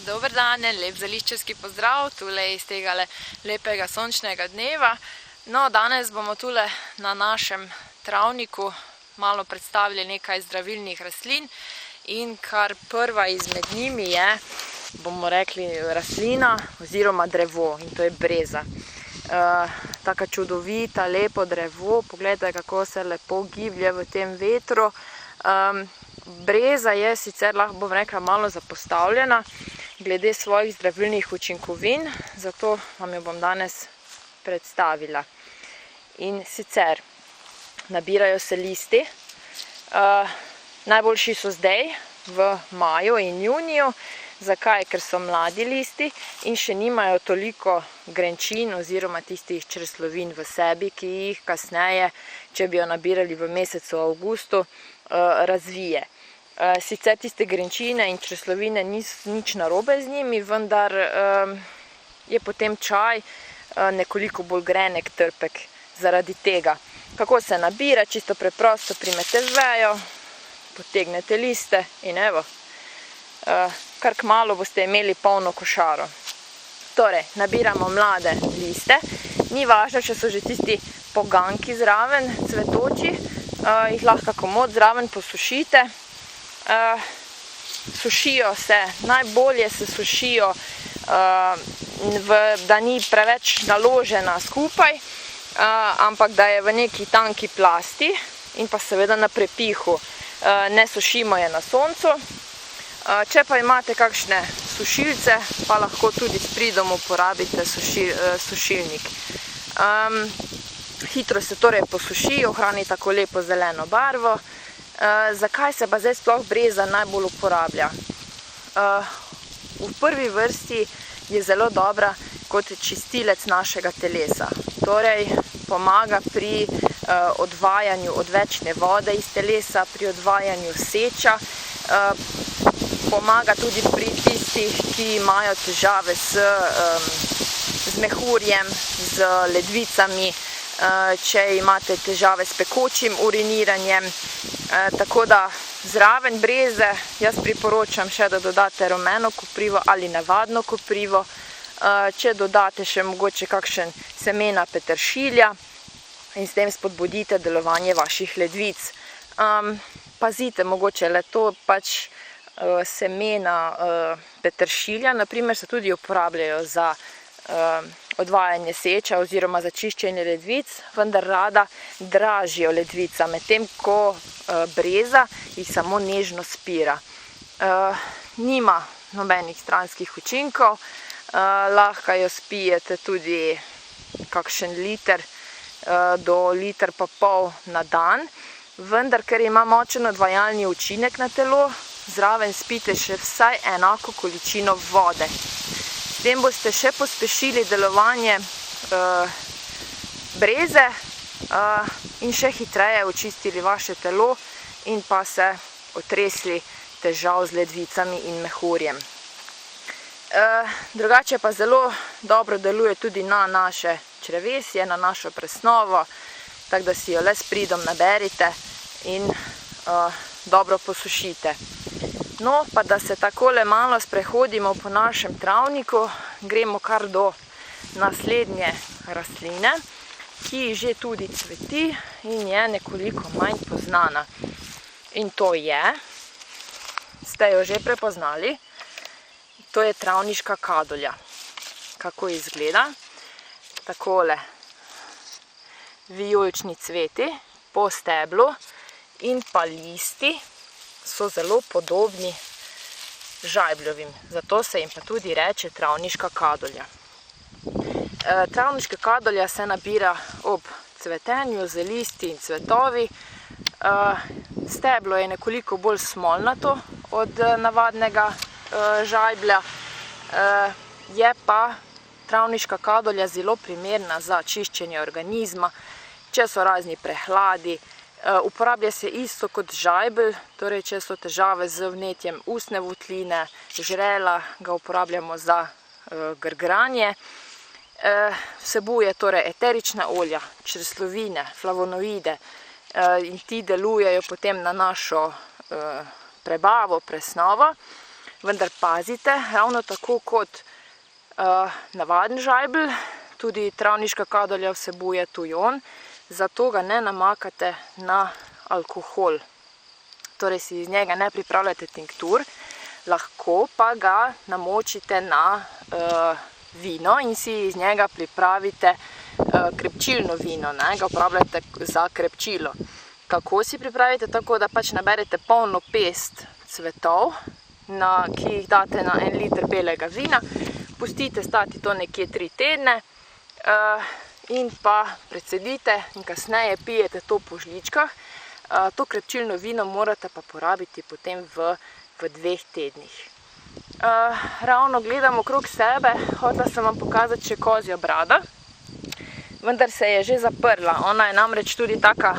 Dober dan, lep zeliščarski pozdrav, tule iz tega lepega sončnega dneva. No, danes bomo tule na našem travniku malo predstavili nekaj zdravilnih rastlin in kar prva izmed njimi je, bomo rekli, rastlina oziroma drevo in to je breza. Taka čudovita, lepo drevo, pogledajte, kako se lepo giblje v tem vetru. Breza je sicer, lahko bom rekla, malo zapostavljena glede svojih zdravilnih učinkovin, zato vam jo bom danes predstavila. In sicer nabirajo se listi, najboljši so zdaj v maju in juniju. Zakaj? Ker so mladi listi in še nimajo toliko grenčin oziroma tistih čreslovin v sebi, ki jih kasneje, če bi jo nabirali v mesecu avgustu, razvije. Sicer tiste grenčine in čreslovine nič narobe z njimi, vendar je potem čaj nekoliko bolj grenek, trpek zaradi tega. Kako se nabira? Čisto preprosto, primete vejo, potegnete liste in evo, kar kmalu boste imeli polno košaro. Torej, nabiramo mlade liste. Ni važno, če so že tisti poganki zraven, cvetoči, jih lahko komot zraven posušite. Sušijo se, najbolje se sušijo, da ni preveč naložena skupaj, ampak da je v neki tanki plasti in pa seveda na prepihu. Ne sušimo je na soncu. Če pa imate kakšne sušilce, pa lahko tudi s pridom uporabite sušilnik. Hitro se torej posuši, ohrani tako lepo zeleno barvo. Zakaj se pa zdaj sploh breza najbolj uporablja? V prvi vrsti je zelo dobra kot čistilec našega telesa. Torej, pomaga pri odvajanju odvečne vode iz telesa, pri odvajanju seča, pomaga tudi pri tistih, ki imajo težave z mehurjem, z ledvicami, če imate težave s pekočim uriniranjem. Tako da zraven breze jaz priporočam še, da dodate rumeno koprivo ali navadno koprivo. Če dodate še mogoče kakšen semena peteršilja in s tem spodbudite delovanje vaših ledvic. Pazite, mogoče le to pač semena peteršilja, naprimer, se tudi uporabljajo za odvajanje seča oziroma za čiščenje ledvic, vendar rada dražijo ledvica, medtem ko breza jih samo nežno spira. Nima nobenih stranskih učinkov, lahko jo spijete tudi kakšen liter do liter pa pol na dan, vendar ker ima močen odvajalni učinek na telo, zraven spite še vsaj enako količino vode. S tem boste še pospešili delovanje breze in še hitreje očistili vaše telo in pa se otresli težav z ledvicami in mehurjem. Drugače pa zelo dobro deluje tudi na naše črevesje, na našo presnovo, tako da si jo le s pridom naberite in dobro posušite. No, pa da se takole malo sprehodimo po našem travniku, gremo kar do naslednje rastline, ki že tudi cveti in je nekoliko manj poznana. In to je, ste jo že prepoznali, to je travniška kadulja. Kako izgleda? Takole vijolični cveti po steblu in pa listi so zelo podobni žajbljovim, zato se jim pa tudi reče travniška kadulja. Travniška kadulja se nabira ob cvetenju z listi in cvetovi. Steblo je nekoliko bolj smolnato od navadnega žajblja, je pa travniška kadulja zelo primerna za čiščenje organizma, če so razni prehladi. Uporablja se isto kot žajbelj, torej če so težave z vnetjem ustne votline, žrela, ga uporabljamo za grgranje. Vsebuje torej eterična olja, čreslovine, flavonoide in ti delujejo potem na našo prebavo, presnovo. Vendar pazite, ravno tako kot navaden žajbelj, tudi travniška kadolja vsebuje tujon, zato ga ne namakate na alkohol. Torej si iz njega ne pripravljate tinktur, lahko pa ga namočite na vino in si iz njega pripravite krepčilno vino, ga uporabljate za krepčilo. Kako si pripravite? Tako, da pač naberete polno pest cvetov, ki jih date na 1 liter belega vina, pustite stati to nekje 3 tedne in pa precedite in kasneje pijete to po žličkah. To krepčilno vino morate pa porabiti potem v 2 tednih. Ravno gledam okrog sebe, hotela sem vam pokazati še kozjo brado, vendar se je že zaprla. Ona je namreč tudi taka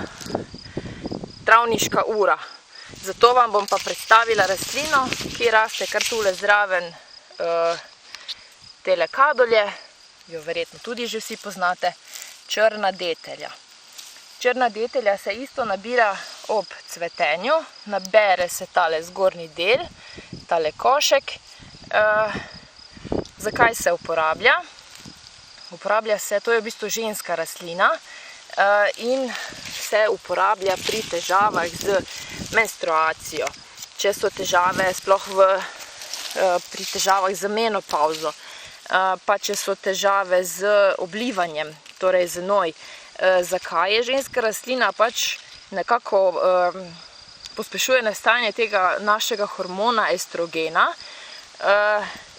travniška ura. Zato vam bom pa predstavila rastlino, ki raste kar tule zraven tele kadolje, jo verjetno tudi že vsi poznate, črna detelja. Črna detelja se isto nabira ob cvetenju, nabere se tale zgornji del, tale košek. Zakaj se uporablja? Uporablja se, to je v bistvu ženska rastlina in se uporablja pri težavah z menstruacijo. Če so težave sploh pri težavah z menopavzo, pa če so težave z oblivanjem, torej z noj. Zakaj je ženska rastlina? Pač nekako pospešuje nastajanje tega našega hormona estrogena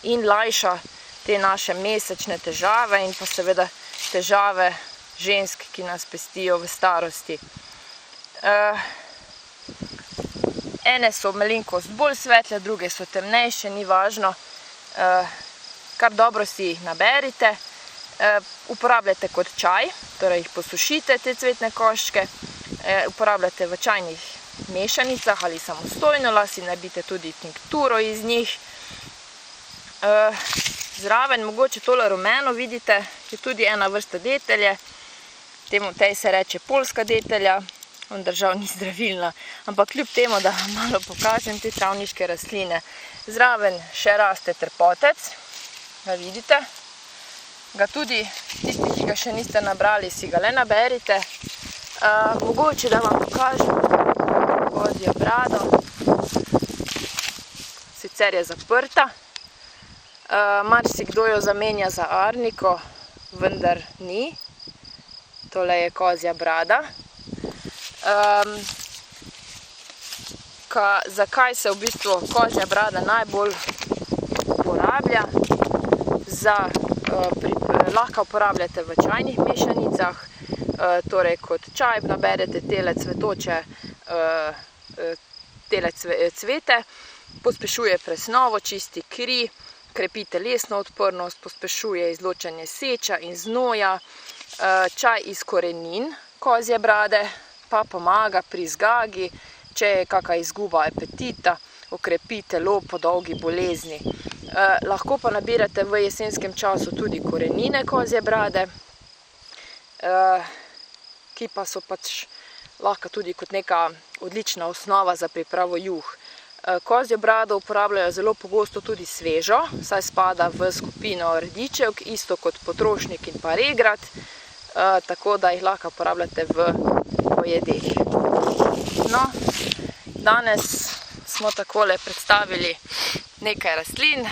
in lajša te naše mesečne težave in pa seveda težave žensk, ki nas pestijo v starosti. Ene so malenkost bolj svetle, druge so temnejše, ni važno. Kar dobro si jih naberite. Uporabljate kot čaj, torej jih posušite, te cvetne koščke, uporabljate v čajnih mešanicah ali samostojno, lahko si naredite tudi tinkturo iz njih. Zraven, mogoče tole rumeno vidite, je tudi ena vrsta detelje, tej se reče poljska detelja, vendar žal ni zdravilna, ampak kljub temu, da vam malo pokažem te travniške rastline. Zraven še raste trpotec, ga vidite. Ga tudi, tisti, ki ga še niste nabrali, si ga le naberite. Mogoče, da vam pokažem kozjo brado. Sicer je zaprta. Marsikdo jo zamenja za arniko, vendar ni. Tole je kozja brada. Zakaj se v bistvu kozja brada najbolj uporablja? Lahko uporabljate v čajnih mešanicah, torej kot čaj naberete tele cvetoče cvete, pospešuje presnovo, čisti kri, krepi telesno odpornost, pospešuje izločanje seča in znoja. Čaj iz korenin kozje brade pa pomaga pri zgagi, če je kakšna izguba apetita, okrepi telo po dolgi bolezni. Lahko pa nabirate v jesenskem času tudi korenine kozje brade, ki pa so pač lahko tudi kot neka odlična osnova za pripravo juh. Kozjo brado uporabljajo zelo pogosto tudi svežo, saj spada v skupino rdičevk, isto kot potrošnik in pa regrat, tako da jih lahko uporabljate v jedeh. No, danes smo takole predstavili nekaj rastlin,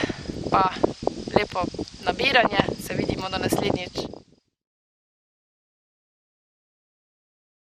pa lepo nabiranje, se vidimo do naslednjič.